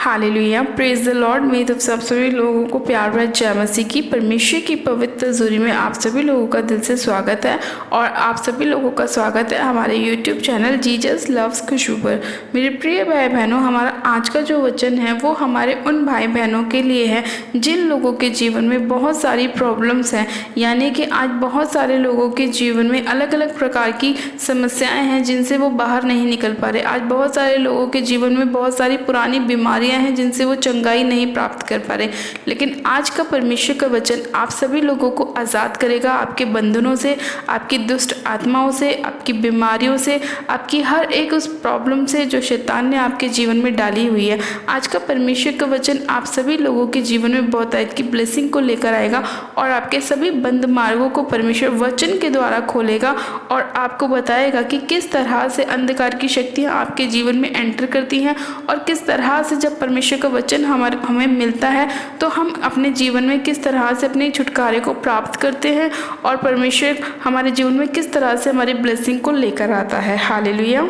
Hallelujah, praise the Lord. मेरी तरफ से आप सभी लोगों को प्यार भरा जय मसीह की परमेश्वर की पवित्र हज़ूरी में आप सभी लोगों का दिल से स्वागत है। और आप सभी लोगों का स्वागत है हमारे यूट्यूब चैनल जीसस लव्स खुशबू पर। मेरे प्रिय भाई बहनों, हमारा आज का जो वचन है वो हमारे उन भाई बहनों के लिए है जिन लोगों के जीवन में बहुत सारी प्रॉब्लम्स हैं। यानी कि आज बहुत सारे लोगों के जीवन में अलग अलग प्रकार की समस्याएं हैं जिनसे वो बाहर नहीं निकल पा रहे। आज बहुत सारे लोगों के जीवन में बहुत सारी पुरानी बीमारियां हैं जिनसे वो चंगाई नहीं प्राप्त कर पा रहे। लेकिन आज का परमेश्वर का वचन आप सभी लोगों को आज़ाद करेगा, आपके बंधनों से, आपकी दुष्ट आत्माओं से, आपकी बीमारियों से, आपकी हर एक उस प्रॉब्लम से जो शैतान ने आपके जीवन में डाली हुई है। आज का परमेश्वर का वचन आप सभी लोगों के जीवन में बहुत तरह की ब्लेसिंग को लेकर आएगा और आपके सभी बंद मार्गों को परमेश्वर वचन के द्वारा खोलेगा और आपको बताएगा कि किस तरह से अंधकार की शक्तियाँ आपके जीवन में एंटर करती हैं और किस तरह से जब परमेश्वर का वचन हमें मिलता है तो हम अपने जीवन में किस तरह से अपने छुटकारे को प्राप्त करते हैं और परमेश्वर हमारे जीवन में किस तरह से हमारी ब्लेसिंग को लेकर आता है। हालेलुया।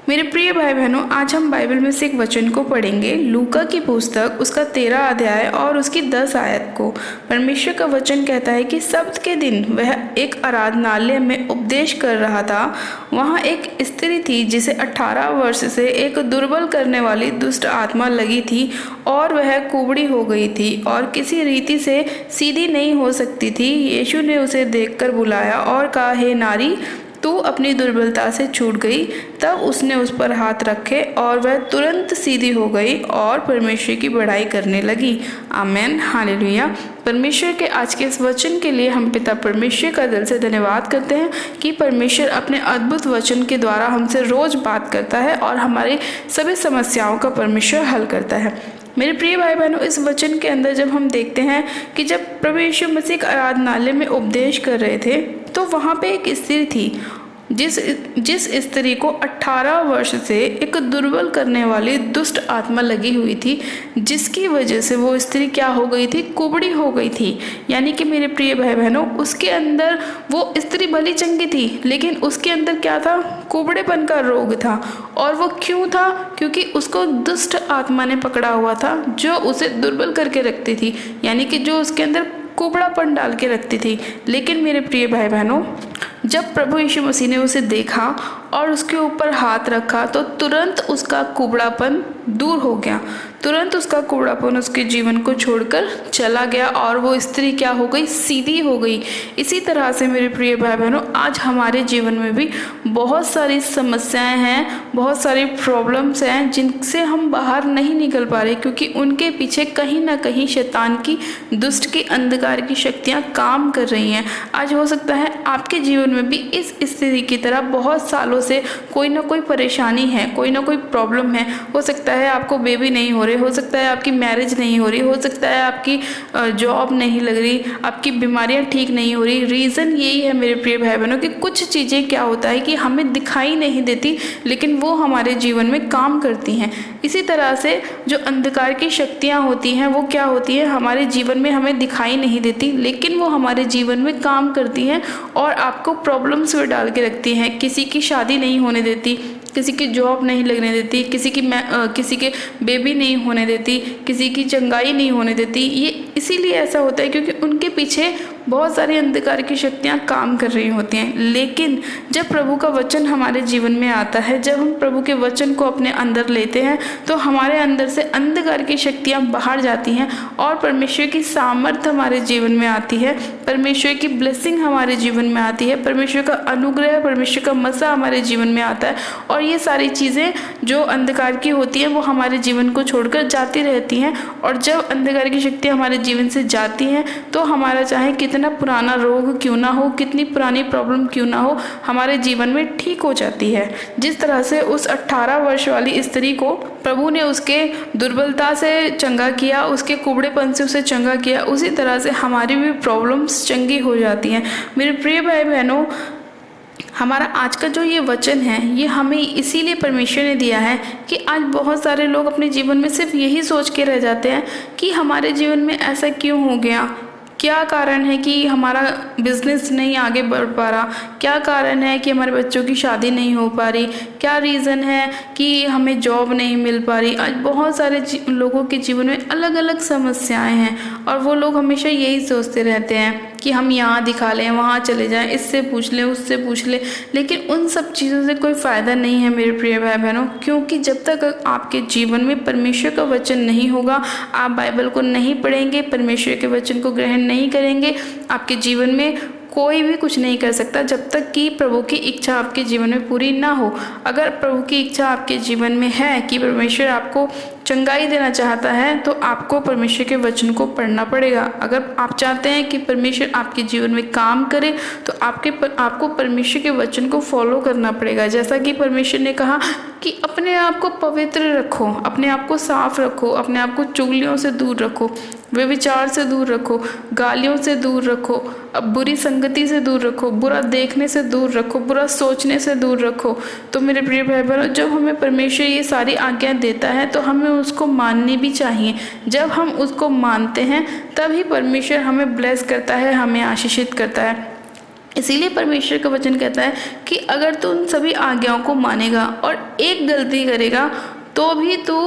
मेरे प्रिय भाई बहनों, आज हम बाइबल में से एक वचन को पढ़ेंगे, लूका की पुस्तक उसका 13 अध्याय और उसकी 10 आयत को। परमेश्वर का वचन कहता है कि सब्त के दिन वह एक आराधनालय में उपदेश कर रहा था। वहाँ एक स्त्री थी जिसे 18 वर्ष से एक दुर्बल करने वाली दुष्ट आत्मा लगी थी और वह कुबड़ी हो गई थी और किसी रीति से सीधी नहीं हो सकती थी। यीशु ने उसे देखकर बुलाया और कहा, हे नारी, तू अपनी दुर्बलता से छूट गई। तब उसने उस पर हाथ रखे और वह तुरंत सीधी हो गई और परमेश्वर की बड़ाई करने लगी। आमेन। हालेलुया। परमेश्वर के आज के इस वचन के लिए हम पिता परमेश्वर का दिल से धन्यवाद करते हैं कि परमेश्वर अपने अद्भुत वचन के द्वारा हमसे रोज बात करता है और हमारी सभी समस्याओं का परमेश्वर हल करता है। मेरे प्रिय भाई बहनों, इस वचन के अंदर जब हम देखते हैं कि जब प्रभु यीशु मसीह आराधनालय में उपदेश कर रहे थे तो वहाँ पे एक स्त्री थी जिस स्त्री को 18 वर्ष से एक दुर्बल करने वाली दुष्ट आत्मा लगी हुई थी, जिसकी वजह से वो स्त्री क्या हो गई थी, कुबड़ी हो गई थी। यानी कि मेरे प्रिय भाई बहनों, उसके अंदर वो स्त्री भली चंगी थी लेकिन उसके अंदर क्या था, कुबड़ेपन का रोग था। और वो क्यों था? क्योंकि उसको दुष्ट आत्मा ने पकड़ा हुआ था जो उसे दुर्बल करके रखती थी, यानी कि जो उसके अंदर कुबड़ापन डाल के रखती थी। लेकिन मेरे प्रिय भाई बहनों, जब प्रभु यीशु मसीह ने उसे देखा और उसके ऊपर हाथ रखा तो तुरंत उसका कुबड़ापन दूर हो गया। तुरंत उसका कुबड़ापन उसके जीवन को छोड़कर चला गया और वो स्त्री क्या हो गई, सीधी हो गई। इसी तरह से मेरे प्रिय भाई बहनों, आज हमारे जीवन में भी बहुत सारी समस्याएं हैं, बहुत सारी प्रॉब्लम्स हैं जिनसे हम बाहर नहीं निकल पा रहे, क्योंकि उनके पीछे कहीं ना कहीं शैतान की, दुष्ट की, अंधकार की शक्तियाँ काम कर रही हैं। आज हो सकता है आपके जीवन में भी इस स्थिति की तरह बहुत सालों से कोई ना कोई परेशानी है, कोई ना कोई प्रॉब्लम है। हो सकता है आपको बेबी नहीं हो रही, हो सकता है आपकी मैरिज नहीं हो रही, हो सकता है आपकी जॉब नहीं लग रही, आपकी बीमारियां ठीक नहीं हो रही। रीज़न यही है मेरे प्रिय भाई बहनों कि कुछ चीज़ें क्या होता है कि हमें दिखाई नहीं देती लेकिन वो हमारे जीवन में काम करती हैं। इसी तरह से जो अंधकार की शक्तियाँ होती हैं वो क्या होती है, हमारे जीवन में हमें दिखाई नहीं देती लेकिन वो हमारे जीवन में काम करती हैं और आपको प्रॉब्लम्स में डाल के रखती हैं। किसी की शादी नहीं होने देती, किसी की जॉब नहीं लगने देती, किसी के बेबी नहीं होने देती, किसी की चंगाई नहीं होने देती। ये इसीलिए ऐसा होता है क्योंकि उनके पीछे बहुत सारी अंधकार की शक्तियाँ काम कर रही होती हैं। लेकिन जब प्रभु का वचन हमारे जीवन में आता है, जब हम प्रभु के वचन को अपने अंदर लेते हैं तो हमारे अंदर से अंधकार की शक्तियाँ बाहर जाती हैं और परमेश्वर की सामर्थ हमारे जीवन में आती है, परमेश्वर की ब्लेसिंग हमारे जीवन में आती है, परमेश्वर का अनुग्रह, परमेश्वर का मसा हमारे जीवन में आता है। और ये सारी चीज़ें जो अंधकार की होती हैं वो हमारे जीवन को छोड़कर जाती रहती हैं। और जब अंधकार की शक्तियाँ हमारे जीवन से जाती हैं तो हमारा चाहे कितना पुराना रोग क्यों ना हो, कितनी पुरानी प्रॉब्लम क्यों ना हो, हमारे जीवन में ठीक हो जाती है। जिस तरह से उस 18 वर्ष वाली स्त्री को प्रभु ने उसके दुर्बलता से चंगा किया, उसके कुबड़ेपन से उसे चंगा किया, उसी तरह से हमारी भी प्रॉब्लम्स चंगी हो जाती हैं। मेरे प्रिय भाई बहनों, हमारा आज का जो ये वचन है ये हमें इसीलिए परमेश्वर ने दिया है कि आज बहुत सारे लोग अपने जीवन में सिर्फ यही सोच के रह जाते हैं कि हमारे जीवन में ऐसा क्यों हो गया, क्या कारण है कि हमारा बिजनेस नहीं आगे बढ़ पा रहा, क्या कारण है कि हमारे बच्चों की शादी नहीं हो पा रही, क्या रीज़न है कि हमें जॉब नहीं मिल पा रही। आज बहुत सारे लोगों के जीवन में अलग अलग समस्याएं हैं और वो लोग हमेशा यही सोचते रहते हैं कि हम यहाँ दिखा लें, वहाँ चले जाएं, इससे पूछ लें, उससे पूछ लें, लेकिन उन सब चीज़ों से कोई फ़ायदा नहीं है मेरे प्रिय भाई बहनों। क्योंकि जब तक आपके जीवन में परमेश्वर का वचन नहीं होगा, आप बाइबल को नहीं पढ़ेंगे, परमेश्वर के वचन को ग्रहण नहीं करेंगे, आपके जीवन में कोई भी कुछ नहीं कर सकता जब तक कि प्रभु की इच्छा आपके जीवन में पूरी ना हो। अगर प्रभु की इच्छा आपके जीवन में है कि परमेश्वर आपको चंगाई देना चाहता है तो आपको परमेश्वर के वचन को पढ़ना पड़ेगा। अगर आप चाहते हैं कि परमेश्वर आपके जीवन में काम करे तो आपको परमेश्वर के वचन को फॉलो करना पड़ेगा। जैसा कि परमेश्वर ने कहा कि अपने आप को पवित्र रखो, अपने आप को साफ रखो, अपने आप को चुगलियों से दूर रखो, व्यभिचार से दूर रखो, गालियों से दूर रखो, बुरी संगति से दूर रखो, बुरा देखने से दूर रखो, बुरा सोचने से दूर रखो। तो मेरे प्रिय भाई बहनों, जब हमें परमेश्वर ये सारी आज्ञाएं देता है तो हमें उसको माननी भी चाहिए। जब हम उसको मानते हैं तभी परमेश्वर हमें ब्लेस करता है, हमें आशीषित करता है। इसीलिए परमेश्वर का वचन कहता है कि अगर तू उन सभी आज्ञाओं को मानेगा और एक गलती करेगा तो भी तू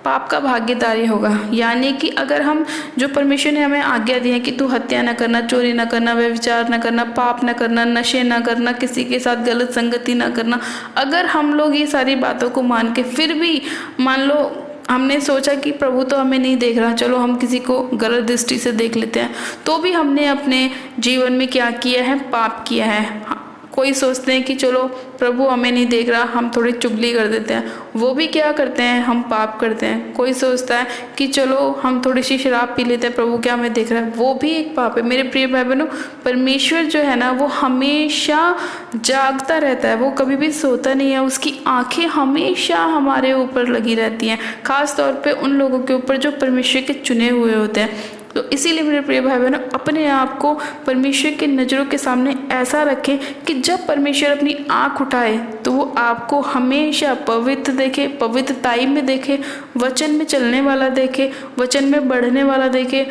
पाप का भागीदारी होगा। यानी कि अगर हम जो परमेश्वर ने हमें आज्ञा दी है कि तू हत्या न करना, चोरी न करना, व्यभिचार न करना, पाप न करना, नशे न करना, किसी के साथ गलत संगति न करना, अगर हम लोग ये सारी बातों को मान के फिर भी मान लो हमने सोचा कि प्रभु तो हमें नहीं देख रहा, चलो हम किसी को गलत दृष्टि से देख लेते हैं, तो भी हमने अपने जीवन में क्या किया है, पाप किया है। कोई सोचते हैं कि चलो प्रभु हमें नहीं देख रहा, हम थोड़ी चुगली कर देते हैं, वो भी क्या करते हैं, हम पाप करते हैं। कोई सोचता है कि चलो हम थोड़ी सी शराब पी लेते हैं, प्रभु क्या हमें देख रहा है, वो भी एक पाप है। मेरे प्रिय भाई बहनों, परमेश्वर जो है ना वो हमेशा जागता रहता है, वो कभी भी सोता नहीं है, उसकी आंखें हमेशा हमारे ऊपर लगी रहती हैं, खास तौर पे उन लोगों के ऊपर जो परमेश्वर के चुने हुए होते हैं। तो इसीलिए मेरे प्रिय भाई बहनों, अपने आप को परमेश्वर की नज़रों के सामने ऐसा रखें कि जब परमेश्वर अपनी आँख उठाए तो वो आपको हमेशा पवित्र देखे, पवित्रताई में देखे, वचन में चलने वाला देखे, वचन में बढ़ने वाला देखे,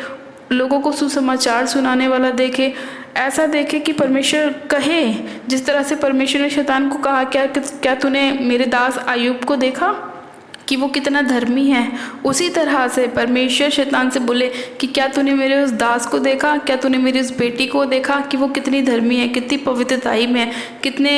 लोगों को सुसमाचार सुनाने वाला देखे। ऐसा देखे कि परमेश्वर कहे, जिस तरह से परमेश्वर ने शैतान को कहा, क्या तूने मेरे दास अय्यूब को देखा कि वो कितना धर्मी है, उसी तरह से परमेश्वर शैतान से बोले कि क्या तूने मेरे उस दास को देखा, क्या तूने मेरी उस बेटी को देखा कि वो कितनी धर्मी है, कितनी पवित्रताई में है, कितने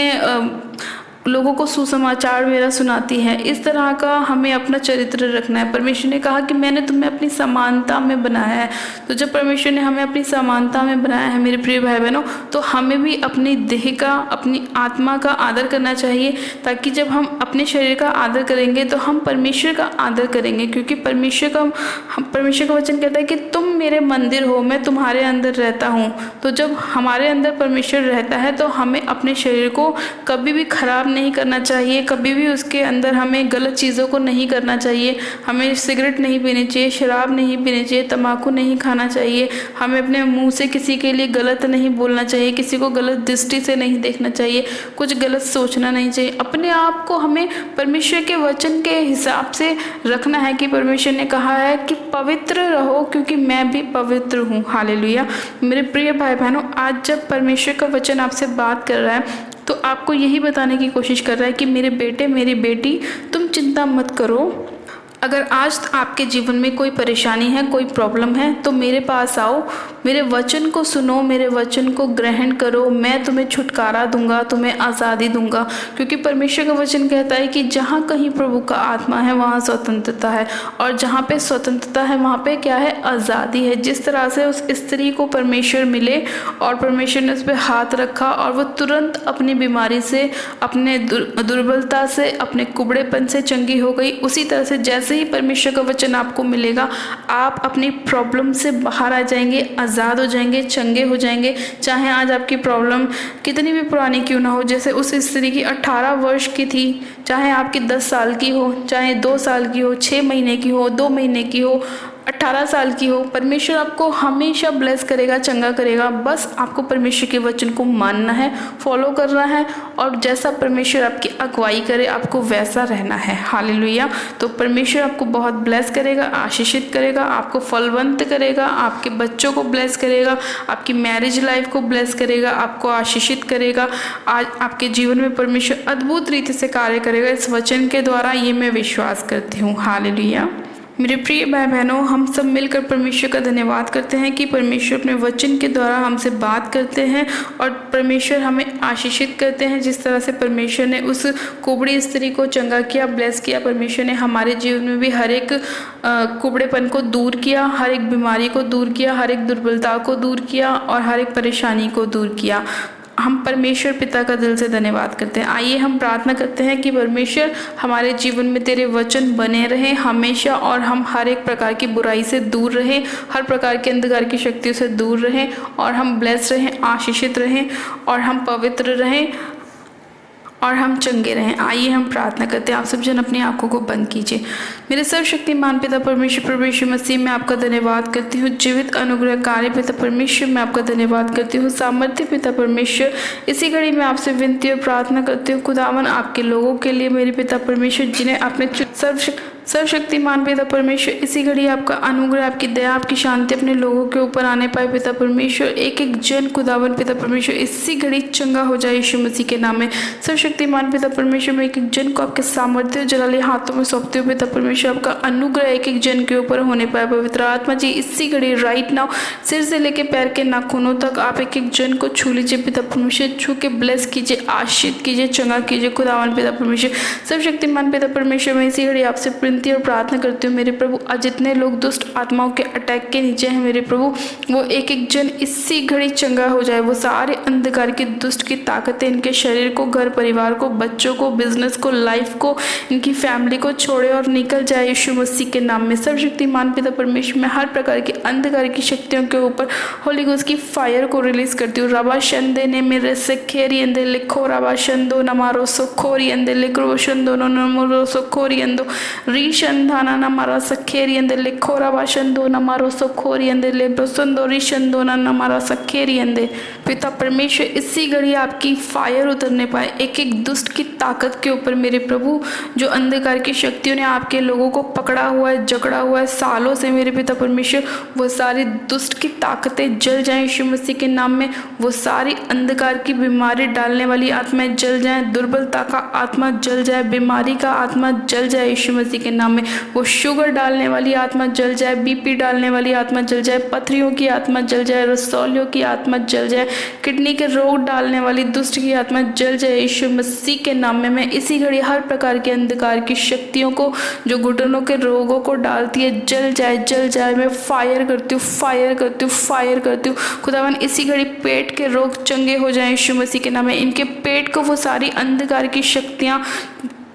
लोगों को सुसमाचार मेरा सुनाती है। इस तरह का हमें अपना चरित्र रखना है। परमेश्वर ने कहा कि मैंने तुम्हें अपनी समानता में बनाया है। तो जब परमेश्वर ने हमें अपनी समानता में बनाया है मेरे प्रिय भाई बहनों, तो हमें भी अपनी देह का, अपनी आत्मा का आदर करना चाहिए, ताकि जब हम अपने शरीर का आदर करेंगे तो हम परमेश्वर का आदर करेंगे। क्योंकि परमेश्वर का वचन कहता है कि तुम मेरे मंदिर हो, मैं तुम्हारे अंदर रहता हूँ। तो जब हमारे अंदर परमेश्वर रहता है तो हमें अपने शरीर को कभी भी खराब नहीं करना चाहिए, कभी भी उसके अंदर हमें गलत चीज़ों को नहीं करना चाहिए। हमें सिगरेट नहीं पीनी चाहिए, शराब नहीं पीनी चाहिए, तम्बाकू नहीं खाना चाहिए, हमें अपने मुंह से किसी के लिए गलत नहीं बोलना चाहिए, किसी को गलत दृष्टि से नहीं देखना चाहिए, कुछ गलत सोचना नहीं चाहिए। अपने आप को हमें परमेश्वर के वचन के हिसाब से रखना है कि परमेश्वर ने कहा है कि पवित्र रहो क्योंकि मैं भी पवित्र हूँ। हालेलुया। मेरे प्रिय भाई बहनों, आज जब परमेश्वर का वचन आपसे बात कर रहा है तो आपको यही बताने की कोशिश कर रहा है कि मेरे बेटे, मेरी बेटी, तुम चिंता मत करो। अगर आज आपके जीवन में कोई परेशानी है, कोई प्रॉब्लम है, तो मेरे पास आओ, मेरे वचन को सुनो, मेरे वचन को ग्रहण करो, मैं तुम्हें छुटकारा दूंगा, तुम्हें आज़ादी दूंगा। क्योंकि परमेश्वर का वचन कहता है कि जहाँ कहीं प्रभु का आत्मा है वहाँ स्वतंत्रता है, और जहाँ पे स्वतंत्रता है वहाँ पे क्या है, आज़ादी है। जिस तरह से उस स्त्री को परमेश्वर मिले और परमेश्वर ने उस पर हाथ रखा और वो तुरंत अपनी बीमारी से, अपने दुर्बलता से, अपने कुबड़ेपन से चंगी हो गई, उसी तरह से जैसे ही परमेश्वर का वचन आपको मिलेगा आप अपनी प्रॉब्लम से बाहर आ जाएंगे, आज़ाद हो जाएंगे, चंगे हो जाएंगे। चाहे आज आपकी प्रॉब्लम कितनी भी पुरानी क्यों ना हो, जैसे उस स्त्री की 18 वर्ष की थी, चाहे आपकी 10 साल की हो, चाहे 2 साल की हो, 6 महीने की हो, 2 महीने की हो, 18 साल की हो, परमेश्वर आपको हमेशा ब्लेस करेगा, चंगा करेगा। बस आपको परमेश्वर के वचन को मानना है, फॉलो करना है, और जैसा परमेश्वर आपकी अगुवाई करे आपको वैसा रहना है। हालेलुया। तो परमेश्वर आपको बहुत ब्लेस करेगा, आशीषित करेगा, आपको फलवंत करेगा, आपके बच्चों को ब्लेस करेगा, आपकी मैरिज लाइफ को ब्लेस करेगा, आपको आशीषित करेगा। आज आपके जीवन में परमेश्वर अद्भुत रीति से कार्य करेगा इस वचन के द्वारा, ये मैं विश्वास करती हूँ। हालेलुया। मेरे प्रिय भाई बहनों, हम सब मिलकर परमेश्वर का धन्यवाद करते हैं कि परमेश्वर अपने वचन के द्वारा हमसे बात करते हैं और परमेश्वर हमें आशीषित करते हैं। जिस तरह से परमेश्वर ने उस कुबड़ी स्त्री को चंगा किया, ब्लेस किया, परमेश्वर ने हमारे जीवन में भी हर एक कुबड़ेपन को दूर किया, हर एक बीमारी को दूर किया, हर एक दुर्बलता को दूर किया और हर एक परेशानी को दूर किया। हम परमेश्वर पिता का दिल से धन्यवाद करते हैं। आइए हम प्रार्थना करते हैं कि परमेश्वर हमारे जीवन में तेरे वचन बने रहें हमेशा, और हम हर एक प्रकार की बुराई से दूर रहें, हर प्रकार के अंधकार की शक्तियों से दूर रहें, और हम ब्लेस रहें, आशीषित रहें, और हम पवित्र रहें, और हम चंगे रहें। आइए हम प्रार्थना करते हैं। आप सब जन अपनी आंखों को बंद कीजिए। मेरे सर्वशक्तिमान पिता परमेश्वर, प्रभु यीशु मसीह, मैं आपका धन्यवाद करती हूँ। जीवित अनुग्रहकारी पिता परमेश्वर, मैं आपका धन्यवाद करती हूँ। सामर्थ्य पिता परमेश्वर, इसी घड़ी मैं आपसे विनती और प्रार्थना करती हूँ खुदावन आपके लोगों के लिए, मेरे पिता परमेश्वर, जिन्हें आपने सर्वशक्तिमान पिता परमेश्वर, इसी घड़ी आपका अनुग्रह, आपकी दया, आपकी शांति अपने लोगों के ऊपर आने पाए पिता परमेश्वर। एक एक जन खुदावन पिता परमेश्वर इसी घड़ी चंगा हो जाए यीशु मसीह के नाम में। सर्वशक्तिमान पिता परमेश्वर, मैं एक एक जन को आपके सामर्थ्य जलाले हाथों में सौंपते हुए पिता परमेश्वर, आपका अनुग्रह एक एक जन के ऊपर होने पाए। पवित्र आत्मा जी, इसी घड़ी राइट नाउ सिर से लेके पैर के नाखूनों तक आप एक एक जन को छू लीजिए पिता परमेश्वर। छू के ब्लेस कीजिए, आशीष कीजिए, चंगा कीजिए खुदावन पिता परमेश्वर। सर्वशक्तिमान पिता परमेश्वर, मैं इसी घड़ी आपसे विनती और प्रार्थना करती हूँ मेरे प्रभु, आज जितने लोग दुष्ट आत्माओं के अटैक के नीचे हैं मेरे प्रभु, वो एक एक जन इसी घड़ी चंगा हो जाए। वो सारे अंधकार की दुष्ट की ताकतें इनके शरीर को, घर परिवार को, बच्चों को, बिजनेस को, लाइफ को, इनकी फैमिली को छोड़े और निकल जाए यीशु मसीह के नाम में। सर्वशक्तिमान पिता परमेश्वर, मैं हर प्रकार की अंधकार की शक्तियों के ऊपर होली गोस्ट की फायर को रिलीज करती हूँ। रबा शंदे ने मेरे से खेरी अंदे लिखो, रबा शंदो नमारो सोखोरी अंदे लिखो, शंदो नमरो सोखोरी अंदो रीशंधाना नमारा सखेरी अंदे लिखो, रबा शंदो नमारो सोखोरी अंदे लेब्रो संदो रीशंदो नमारा सखेरी अंदे। पिता परमेश्वर, इसी घड़ी आपकी फायर उतरने पाए एक एक दुष्ट की ताकत के ऊपर मेरे प्रभु। जो अंधकार की शक्तियों ने आपके लोगों को पकड़ा हुआ है, जकड़ा हुआ है सालों से मेरे पिता परमेश्वर, वो सारी दुष्ट की ताकतें जल जाएं यीशु मसीह के नाम में। वो सारी अंधकार की बीमारी डालने वाली आत्माएं जल जाएं, दुर्बलता का आत्मा जल जाए, बीमारी का आत्मा जल जाए यीशु मसीह के नाम में। वो शुगर डालने वाली आत्मा जल जाए, बीपी डालने वाली आत्मा जल जाए, पथरियों की आत्मा जल जाए, रसौलियों की आत्मा जल जाए, किडनी के रोग डालने वाली दुष्ट की आत्मा जल जाए यीशु मसीह के नाम में। मैं इसी घड़ी हर प्रकार के अंधकार की शक्तियों को, जो घुटनों के रोगों को डालती है, जल जाए, जल जाए। मैं फायर करती हूँ, फायर करती हूँ, फायर करती हूँ खुदावन। इसी घड़ी पेट के रोग चंगे हो जाए यीशु मसीह के नाम में। इनके पेट को वो सारी अंधकार की शक्तियाँ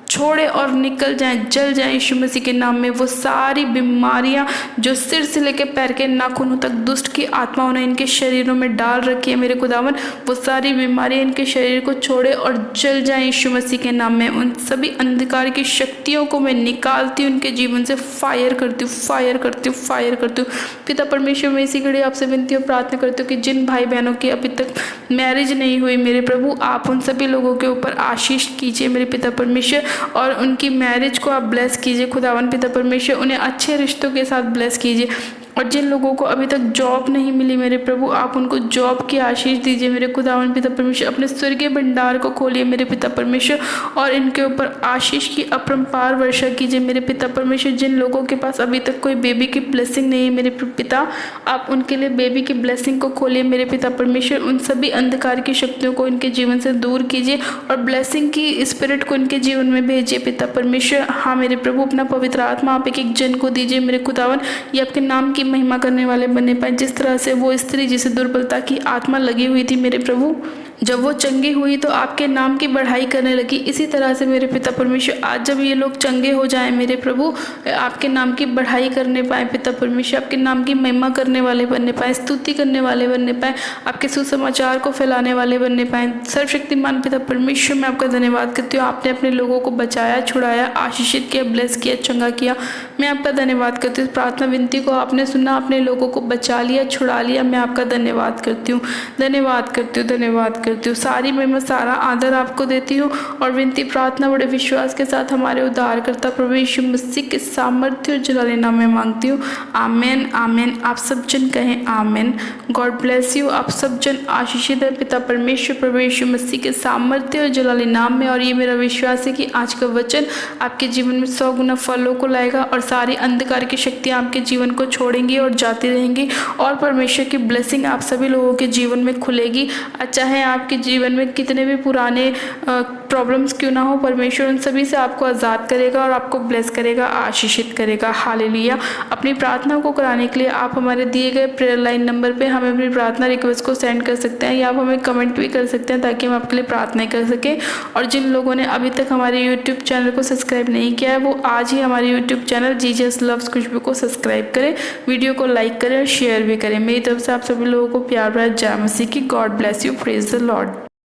छोड़े और निकल जाएं, जल जाएं यीशु मसीह के नाम में। वो सारी बीमारियां जो सिर से लेकर पैर के नाखूनों तक दुष्ट की आत्माओं ने इनके शरीरों में डाल रखी है मेरे खुदावन, वो सारी बीमारियां इनके शरीर को छोड़े और जल जाएं यीशु मसीह के नाम में। उन सभी अंधकार की शक्तियों को मैं निकालती हूँ, उनके जीवन से फायर करती हूँ, फायर करती हूँ, फायर करती हूँ। पिता परमेश्वर, मैं इसी घड़ी आपसे विनती और प्रार्थना करती हूँ कि जिन भाई बहनों की अभी तक मैरिज नहीं हुई मेरे प्रभु, आप उन सभी लोगों के ऊपर आशीष कीजिए मेरे पिता परमेश्वर, और उनकी मैरिज को आप ब्लेस कीजिए खुदावन पिता परमेश्वर। उन्हें अच्छे रिश्तों के साथ ब्लेस कीजिए। और जिन लोगों को अभी तक जॉब नहीं मिली मेरे प्रभु, आप उनको जॉब की आशीष दीजिए मेरे खुदावन पिता परमेश्वर। अपने स्वर्गीय भंडार को खोलिए मेरे पिता परमेश्वर, और इनके ऊपर आशीष की अपरंपार वर्षा कीजिए मेरे पिता परमेश्वर। जिन लोगों के पास अभी तक कोई बेबी की ब्लेसिंग नहीं है मेरे पिता, आप उनके लिए बेबी की ब्लेसिंग को खोलिए मेरे पिता परमेश्वर। उन सभी अंधकार की शक्तियों को इनके जीवन से दूर कीजिए और ब्लेसिंग की स्पिरिट को इनके जीवन में भेजिए पिता परमेश्वर। हाँ मेरे प्रभु, अपना पवित्र आत्मा आप एक एक जन को दीजिए मेरे खुदावन। ये आपके नाम की महिमा करने वाले बने पाए। जिस तरह से वो स्त्री जिसे दुर्बलता की आत्मा लगी हुई थी मेरे प्रभु, जब वो चंगी हुई तो आपके नाम की बढ़ाई करने लगी। इसी तरह से मेरे पिता परमेश्वर, आज जब ये लोग चंगे हो जाएं मेरे प्रभु, आपके नाम की बढ़ाई करने पाए पिता परमेश्वर, आपके नाम की महिमा करने वाले बनने पाए, स्तुति करने वाले बनने पाए, आपके सुसमाचार को फैलाने वाले बनने पाए। सर्वशक्तिमान पिता परमेश्वर, मैं आपका धन्यवाद करती हूँ। आपने अपने लोगों को बचाया, छुड़ाया, आशीषित किया, ब्लेस किया, चंगा किया। मैं आपका धन्यवाद करती हूँ। प्रार्थना विनती को आपने सुना, अपने लोगों को बचा लिया, छुड़ा लिया। मैं आपका धन्यवाद करती हूँ, धन्यवाद करती हूँ, धन्यवाद करती हूँ। सारी महिमा, सारा आदर आपको देती हूँ और विनती प्रार्थना बड़े विश्वास के साथ हमारे उद्धारकर्ता प्रभु यीशु मसीह के सामर्थ्य और जलाले नाम में मांगती हूँ। आमेन, आमेन। आप सब जन कहें आमेन। God bless you. आप सब जन आशीषित है पिता परमेश्वर प्रभु यीशु मसीह के सामर्थ्य और जलाले नाम में। और ये मेरा विश्वास है कि आज का वचन आपके जीवन में 100 गुना फलों को लाएगा और सारी अंधकार की शक्तियाँ आपके जीवन को छोड़ेंगी और जाती रहेंगी और परमेश्वर की ब्लेसिंग आप सभी लोगों के जीवन में खुलेगी। चाहे आपके जीवन में कितने भी पुराने प्रॉब्लम्स क्यों ना हो, परमेश्वर उन सभी से आपको आज़ाद करेगा और आपको ब्लेस करेगा, आशीषित करेगा। हालेलुया। अपनी प्रार्थना को कराने के लिए आप हमारे दिए गए प्रेयर लाइन नंबर पे हमें अपनी प्रार्थना रिक्वेस्ट को सेंड कर सकते हैं या आप हमें कमेंट भी कर सकते हैं ताकि हम आपके लिए प्रार्थना कर सकें। और जिन लोगों ने अभी तक हमारे यूट्यूब चैनल को सब्सक्राइब नहीं किया है, वो आज ही हमारे यूट्यूब चैनल जीजस लव्स खुशबू को सब्सक्राइब करें, वीडियो को लाइक करें और शेयर भी करें। मेरी तरफ से आप सभी लोगों को प्यार भरा जय मसीह की। God bless you. Praise the Lord.